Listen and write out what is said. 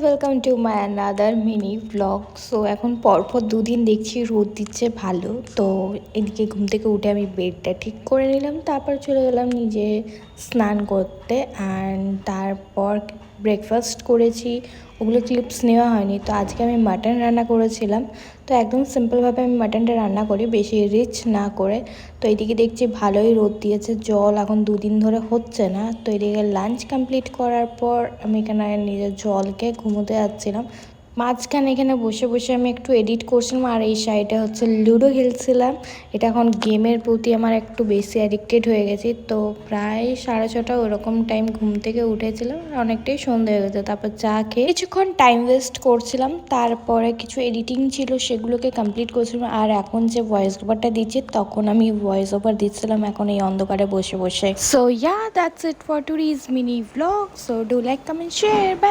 Welcome to my another mini blog. So এখন পরপর দুদিন দেখছি রোদ দিচ্ছে ভালো, তো এদিকে ঘুম থেকে উঠে আমি বেডটা ঠিক করে নিলাম, তারপর চলে গেলাম নিজে স্নান করতে। অ্যান্ড তারপর ব্রেকফাস্ট করেছি, ওগুলো ক্লিপস নেওয়া হয়নি। তো আজকে আমি মাটন রান্না করেছিলাম, তো একদম সিম্পলভাবে আমি মাটনটা রান্না করি, বেশি রিচ না করে। তো এদিকে দেখছি ভালোই রোদ দিয়েছে, জল এখন দুদিন ধরে হচ্ছে না। তো এদিকে লাঞ্চ কমপ্লিট করার পর আমি এখানে নিজের জলকে ঘুমোতে যাচ্ছিলাম। মাঝখানে এখানে বসে বসে আমি একটু এডিট করছিলাম, আর এই সাইডে হচ্ছে লুডো খেলছিলাম। এটা এখন গেমের প্রতি আমার একটু বেশি অ্যাডিক্টেড হয়ে গেছি। তো প্রায় 6:30 ওরকম টাইম ঘুম থেকে উঠেছিলাম, অনেকটাই সন্ধ্যা হয়ে গেছে। তারপর চা খেয়ে কিছুক্ষণ টাইম ওয়েস্ট করছিলাম, তারপরে কিছু এডিটিং ছিল সেগুলোকে কমপ্লিট করছিলাম। আর এখন যে ভয়েস ওভারটা দিচ্ছি, তখন আমি ভয়েস ওভার দিচ্ছিলাম এখন এই অন্ধকারে বসে বসে। So that's it for today's mini vlog. So do like, comment, share. By.